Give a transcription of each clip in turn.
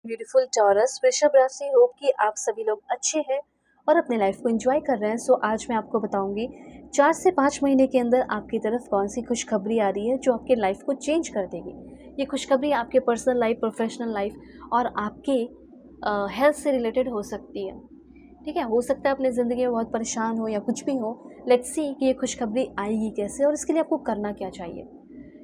Beautiful taurus वृषभ राशि, hope कि आप सभी लोग अच्छे हैं और अपने लाइफ को एंजॉय कर रहे हैं। सो आज मैं आपको बताऊंगी 4 से 5 महीने के अंदर आपकी तरफ कौन सी खुशखबरी आ रही है जो आपके लाइफ को चेंज कर देगी। ये खुशखबरी आपके पर्सनल लाइफ, प्रोफेशनल लाइफ और आपके हेल्थ से रिलेटेड हो सकती है। ठीक है, हो सकता है अपनी ज़िंदगी में बहुत परेशान हो या कुछ भी हो। लेट्स सी कि ये खुशखबरी आएगी कैसे और इसके लिए आपको करना क्या चाहिए।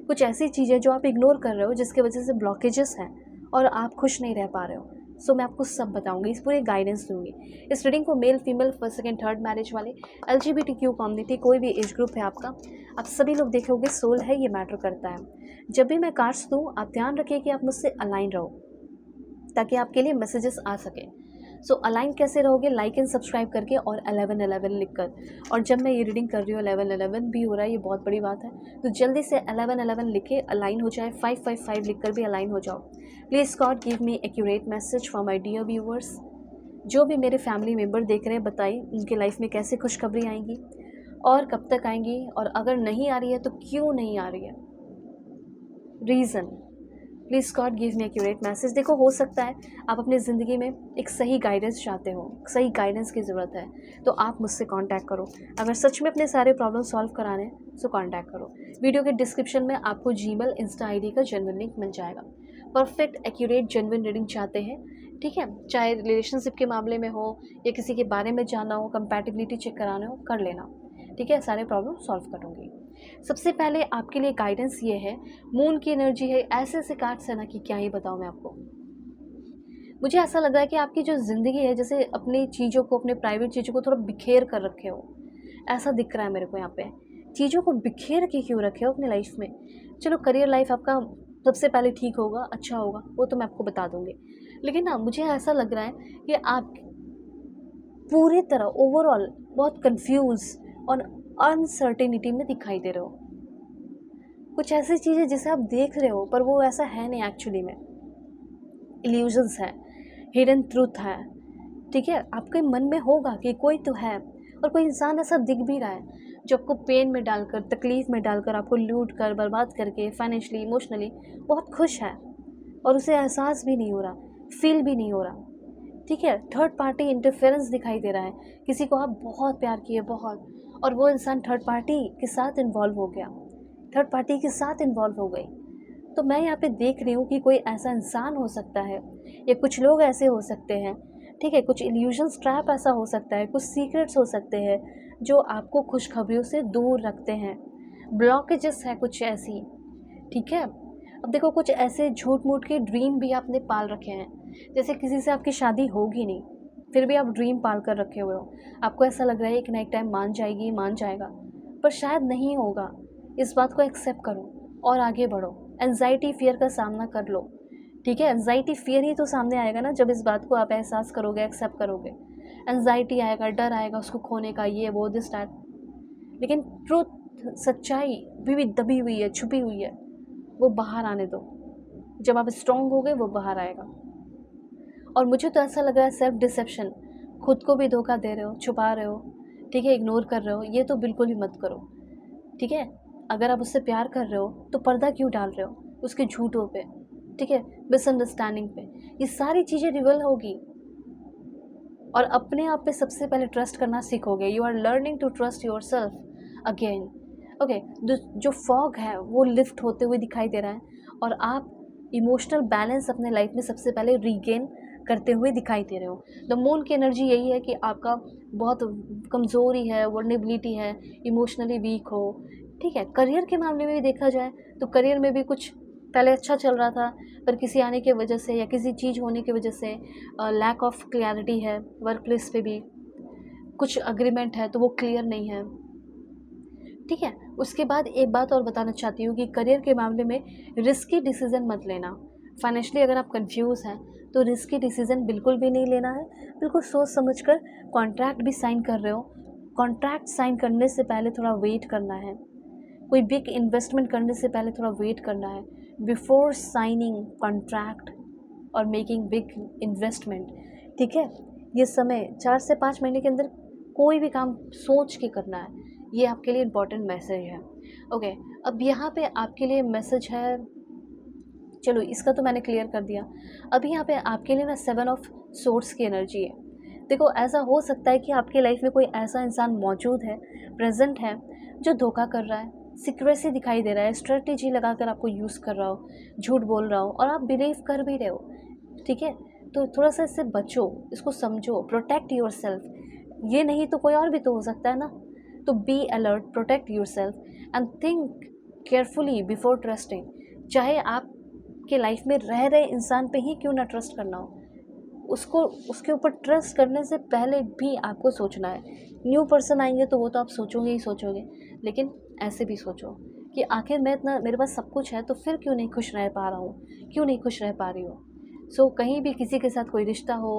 कुछ ऐसी चीज़ें जो आप इग्नोर कर रहे हो जिसकी वजह से ब्लॉकेजेस हैं और आप खुश नहीं रह पा रहे हो। सो मैं आपको सब बताऊंगी, इस पूरे गाइडेंस दूंगी। इस रीडिंग को male, female, first, second, third marriage वाले, LGBTQ कम्युनिटी, कोई भी एज ग्रुप है आपका, आप सभी लोग देखोगे सोल है, ये मैटर करता है। जब भी मैं कार्ड्स दूँ आप ध्यान रखिए कि आप मुझसे अलाइन रहो ताकि आपके लिए मैसेजेस आ सके। सो अलाइन कैसे रहोगे? लाइक एंड सब्सक्राइब करके और 1111 लिखकर। और जब मैं ये रीडिंग कर रही हूँ 1111 भी हो रहा है, ये बहुत बड़ी बात है। तो जल्दी से 1111 लिखे अलाइन हो जाए, 555 लिखकर भी अलाइन हो जाओ। Please God give me accurate message for my dear viewers. जो भी मेरे फैमिली मेम्बर देख रहे हैं बताइए उनके लाइफ में कैसे खुशखबरी आएंगी और कब तक आएंगी, और अगर नहीं आ रही है तो क्यों नहीं आ रही है, reason. Please God give me accurate message. देखो, हो सकता है आप अपनी ज़िंदगी में एक सही गाइडेंस चाहते हो, सही गाइडेंस की ज़रूरत है, तो आप मुझसे कांटेक्ट करो। अगर सच में अपने सारे प्रॉब्लम सॉल्व कराने हैं तो कांटेक्ट करो। वीडियो के डिस्क्रिप्शन में आपको जीमेल, इंस्टा आईडी का जेन्युइन लिंक मिल जाएगा। परफेक्ट, एक्यूरेट, जेन्युइन रीडिंग चाहते हैं, ठीक है, चाहे रिलेशनशिप के मामले में हो या किसी के बारे में जानना हो, कंपैटिबिलिटी चेक कराना हो, कर लेना, ठीक है, सारे प्रॉब्लम सॉल्व करूँगी। सबसे पहले आपके लिए गाइडेंस ये है, मून की एनर्जी है, ऐसे ऐसे कार्ड्स है ना कि क्या ही बताऊँ मैं आपको। मुझे ऐसा लग रहा है कि आपकी जो ज़िंदगी है, जैसे अपनी चीज़ों को, अपने प्राइवेट चीज़ों को थोड़ा बिखेर कर रखे हो, ऐसा दिख रहा है मेरे को यहाँ पे। चीज़ों को बिखेर के क्यों रखे हो अपनी लाइफ में? चलो, करियर लाइफ आपका सबसे पहले ठीक होगा, अच्छा होगा, वो तो मैं आपको बता दूँगी। लेकिन ना मुझे ऐसा लग रहा है कि आप पूरी तरह ओवरऑल बहुत कन्फ्यूज़ और अनसर्टेनिटी में दिखाई दे रहे हो। कुछ ऐसी चीज़ें जिसे आप देख रहे हो पर वो ऐसा है नहीं एक्चुअली में। इल्यूजन्स है, हिडन ट्रूथ है, ठीक है। आपके मन में होगा कि कोई तो है और कोई इंसान ऐसा दिख भी रहा है जो आपको पेन में डालकर, तकलीफ़ में डालकर, आपको लूट कर, बर्बाद करके, फाइनेंशियली, इमोशनली बहुत खुश है और उसे एहसास भी नहीं हो रहा, फील भी नहीं हो रहा, ठीक है। थर्ड पार्टी इंटरफेरेंस दिखाई दे रहा है। किसी को आप बहुत प्यार किए, बहुत, और वो इंसान थर्ड पार्टी के साथ इन्वॉल्व हो गया, थर्ड पार्टी के साथ इन्वॉल्व हो गई। तो मैं यहाँ पे देख रही हूँ कि कोई ऐसा इंसान हो सकता है या कुछ लोग ऐसे हो सकते हैं, ठीक है, कुछ इल्यूजन्स ट्रैप ऐसा हो सकता है, कुछ सीक्रेट्स हो सकते हैं जो आपको खुशखबरियों से दूर रखते हैं। ब्लॉकेजेस है कुछ ऐसी, ठीक है। अब देखो, कुछ ऐसे झूठ मूठ के ड्रीम भी आपने पाल रखे हैं, जैसे किसी से आपकी शादी होगी नहीं फिर भी आप ड्रीम पाल कर रखे हुए हो। आपको ऐसा लग रहा है कि ना एक टाइम मान जाएगी, मान जाएगा, पर शायद नहीं होगा। इस बात को एक्सेप्ट करो और आगे बढ़ो। एंजाइटी, फियर का सामना कर लो, ठीक है। एंजाइटी, फियर ही तो सामने आएगा ना जब इस बात को आप एहसास करोगे, एक्सेप्ट करोगे। एंजाइटी आएगा, डर आएगा उसको खोने का, ये वो दिस दैट, लेकिन ट्रूथ, सच्चाई भी दबी हुई है, छुपी हुई है, वो बाहर आने दो। जब आप स्ट्रॉन्ग हो गए वो बाहर आएगा। और मुझे तो ऐसा लग रहा है सेल्फ डिसेप्शन, खुद को भी धोखा दे रहे हो, छुपा रहे हो, ठीक है, इग्नोर कर रहे हो, ये तो बिल्कुल ही मत करो, ठीक है। अगर आप उससे प्यार कर रहे हो तो पर्दा क्यों डाल रहे हो उसके झूठों पे, ठीक है, मिसअंडरस्टैंडिंग पे। ये सारी चीज़ें रिवल होगी और अपने आप पे सबसे पहले ट्रस्ट करना सीखोगे। You are learning to trust yourself again, okay. जो फॉग है वो लिफ्ट होते हुए दिखाई दे रहा है और आप इमोशनल बैलेंस अपने लाइफ में सबसे पहले रीगेन करते हुए दिखाई दे रहे हो। द मून की एनर्जी यही है कि आपका बहुत कमज़ोरी है, वर्नेबिलिटी है, इमोशनली वीक हो, ठीक है। करियर के मामले में भी देखा जाए तो करियर में भी कुछ पहले अच्छा चल रहा था पर किसी आने की वजह से या किसी चीज़ होने की वजह से लैक ऑफ क्लैरिटी है। वर्क प्लेस पे भी कुछ अग्रीमेंट है तो वो क्लियर नहीं है, ठीक है। उसके बाद एक बात और बताना चाहती हूँ कि करियर के मामले में रिस्की डिसीज़न मत लेना। फाइनेंशियली अगर आप कंफ्यूज हैं तो रिस्की डिसीज़न बिल्कुल भी नहीं लेना है। बिल्कुल सोच समझ कर कॉन्ट्रैक्ट भी साइन कर रहे हो, कॉन्ट्रैक्ट साइन करने से पहले थोड़ा वेट करना है। कोई बिग इन्वेस्टमेंट करने से पहले थोड़ा वेट करना है बिफोर साइनिंग कॉन्ट्रैक्ट और मेकिंग बिग इन्वेस्टमेंट, ठीक है। ये समय 4 से 5 महीने के अंदर कोई भी काम सोच के करना है, ये आपके लिए इम्पोर्टेंट मैसेज है, ओके। अब यहाँ पे आपके लिए मैसेज है चलो इसका तो मैंने क्लियर कर दिया। अभी यहाँ पे आपके लिए ना 7 ऑफ सोर्ड्स की एनर्जी है। देखो ऐसा हो सकता है कि आपकी लाइफ में कोई ऐसा इंसान मौजूद है, प्रेजेंट है, जो धोखा कर रहा है, सीक्रेसी दिखाई दे रहा है, स्ट्रेटेजी लगाकर आपको यूज़ कर रहा हो, झूठ बोल रहा हो और आप बिलीव कर भी रहे हो। ठीक है, तो थोड़ा सा इससे बचो, इसको समझो, प्रोटेक्ट योर सेल्फ। ये नहीं तो कोई और भी तो हो सकता है ना। तो be alert, protect your self and think carefully before trusting. चाहे आपके लाइफ में रह रहे इंसान पे ही क्यों ना ट्रस्ट करना हो, उसको उसके ऊपर ट्रस्ट करने से पहले भी आपको सोचना है। न्यू पर्सन आएंगे तो वो तो आप सोचोगे ही सोचोगे, लेकिन ऐसे भी सोचो कि आखिर मैं इतना, मेरे पास सब कुछ है तो फिर क्यों नहीं खुश रह पा रहा हूँ, क्यों नहीं खुश रह पा रही हूँ। कहीं भी किसी के साथ कोई रिश्ता हो,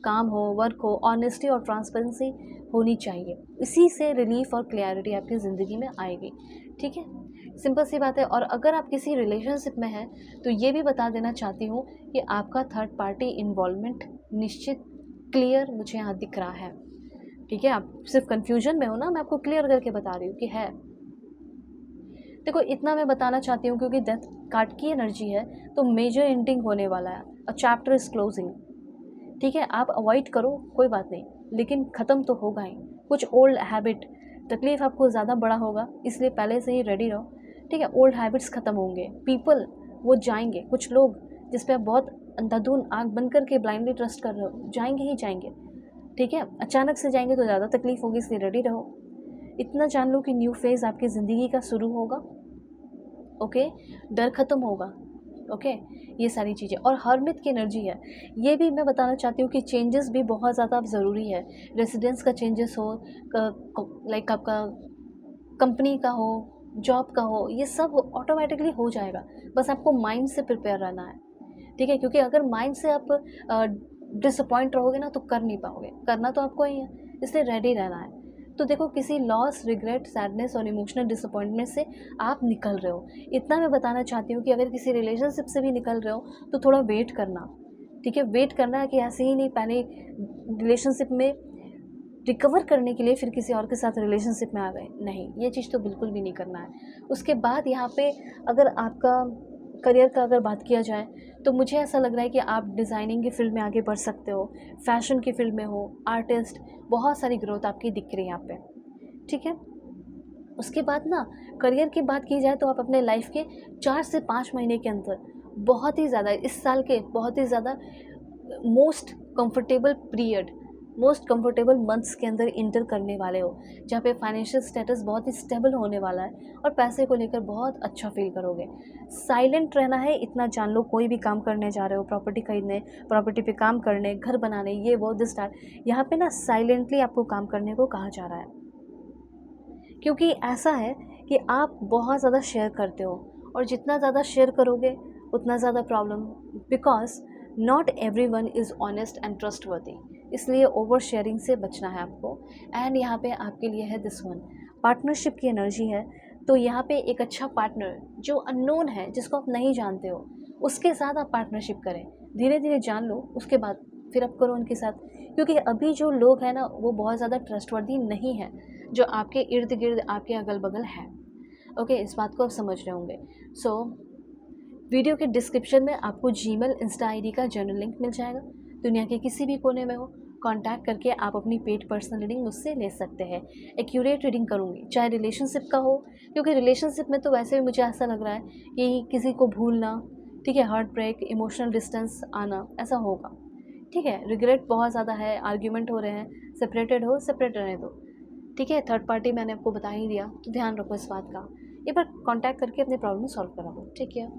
काम हो, वर्क हो, ऑनेस्टी और ट्रांसपेरेंसी होनी चाहिए। इसी से रिलीफ और क्लैरिटी आपकी ज़िंदगी में आएगी। ठीक है, सिंपल सी बात है। और अगर आप किसी रिलेशनशिप में हैं तो ये भी बता देना चाहती हूँ कि आपका थर्ड पार्टी इन्वॉल्वमेंट निश्चित क्लियर मुझे यहाँ दिख रहा है। ठीक है, आप सिर्फ कन्फ्यूजन में हो ना, मैं आपको क्लियर करके बता रही हूँ कि है। देखो इतना मैं बताना चाहती हूँ क्योंकि डेथ कार्ड की एनर्जी है, तो मेजर एंडिंग होने वाला है, अ चैप्टर इज क्लोजिंग। ठीक है, आप अवॉइड करो कोई बात नहीं, लेकिन ख़त्म तो होगा ही। कुछ ओल्ड हैबिट, तकलीफ़ आपको ज़्यादा बड़ा होगा, इसलिए पहले से ही रेडी रहो। ठीक है, ओल्ड हैबिट्स ख़त्म होंगे, पीपल वो जाएंगे, कुछ लोग जिस पे आप बहुत अंधाधुन आँख बंद करके ब्लाइंडली ट्रस्ट कर रहे हो, जाएंगे ही जाएंगे। ठीक है, अचानक से जाएंगे तो ज़्यादा तकलीफ़ होगी, इसलिए रेडी रहो। इतना जान लो कि न्यू फेज़ आपकी ज़िंदगी का शुरू होगा। ओके, डर ख़त्म होगा। ओके, ये सारी चीज़ें। और हरमित की एनर्जी है, ये भी मैं बताना चाहती हूँ कि चेंजेस भी बहुत ज़्यादा अब ज़रूरी है। रेसिडेंस का चेंजेस हो, लाइक आपका कंपनी का हो, जॉब का हो, ये सब ऑटोमेटिकली हो जाएगा। बस आपको माइंड से प्रिपेयर रहना है। ठीक है, क्योंकि अगर माइंड से आप डिसअपॉइंट रहोगे ना तो कर नहीं पाओगे, करना तो आपको ही है, इसलिए रेडी रहना है। तो देखो किसी लॉस, रिग्रेट, सैडनेस और इमोशनल डिसअपॉइंटमेंट से आप निकल रहे हो। इतना मैं बताना चाहती हूँ कि अगर किसी रिलेशनशिप से भी निकल रहे हो तो थोड़ा वेट करना। ठीक है, वेट करना है कि ऐसे ही नहीं पहले रिलेशनशिप में रिकवर करने के लिए फिर किसी और के साथ रिलेशनशिप में आ गए, नहीं, ये चीज़ तो बिल्कुल भी नहीं करना है। उसके बाद यहाँ पे अगर आपका करियर का अगर बात किया जाए तो मुझे ऐसा लग रहा है कि आप डिज़ाइनिंग की फील्ड में आगे बढ़ सकते हो, फैशन की फील्ड में हो, आर्टिस्ट, बहुत सारी ग्रोथ आपकी दिख रही है यहाँ पे। ठीक है, उसके बाद ना करियर की बात की जाए तो आप अपने लाइफ के 4 से 5 महीने के अंदर बहुत ही ज़्यादा, इस साल के बहुत ही ज़्यादा most comfortable period, most comfortable months के अंदर इंटर करने वाले हो, जहाँ पे फाइनेंशियल स्टेटस बहुत ही स्टेबल होने वाला है और पैसे को लेकर बहुत अच्छा फील करोगे। साइलेंट रहना है, इतना जान लो। कोई भी काम करने जा रहे हो, प्रॉपर्टी खरीदने, प्रॉपर्टी पे काम करने, घर बनाने, ये वो दिस दैट, यहाँ पे ना साइलेंटली आपको काम करने को कहा जा रहा है। क्योंकि ऐसा है कि आप बहुत ज़्यादा शेयर करते हो और जितना ज़्यादा शेयर करोगे उतना ज़्यादा problem, because not every one is honest and trustworthy, इसलिए ओवर शेयरिंग से बचना है आपको। एंड यहाँ पे आपके लिए है दिस वन, पार्टनरशिप की एनर्जी है। तो यहाँ पे एक अच्छा पार्टनर जो अननोन है, जिसको आप नहीं जानते हो, उसके साथ आप पार्टनरशिप करें, धीरे धीरे जान लो, उसके बाद फिर आप करो उनके साथ। क्योंकि अभी जो लोग हैं ना वो बहुत ज़्यादा ट्रस्टवर्दी नहीं है, जो आपके इर्द गिर्द, आपके अगल बगल है। ओके, इस बात को आप समझ रहे होंगे। सो वीडियो के डिस्क्रिप्शन में आपको जीमेल, इंस्टा आईडी का जनरल लिंक मिल जाएगा। दुनिया के किसी भी कोने में हो, कांटेक्ट करके आप अपनी पेड पर्सनल रीडिंग मुझसे ले सकते हैं। एक्यूरेट रीडिंग करूँगी, चाहे रिलेशनशिप का हो, क्योंकि रिलेशनशिप में तो वैसे भी मुझे ऐसा लग रहा है कि किसी को भूलना, ठीक है, हार्ट ब्रेक, इमोशनल डिस्टेंस आना, ऐसा होगा। ठीक है, रिग्रेट बहुत ज़्यादा है, आर्ग्यूमेंट हो रहे हैं, सेपरेटेड हो, सेपरेट रहने दो। ठीक है, थर्ड पार्टी मैंने आपको बता ही दिया, तो ध्यान रखो इस बात का। एक बार कांटेक्ट करके अपनी प्रॉब्लम सॉल्व कराओ। ठीक है।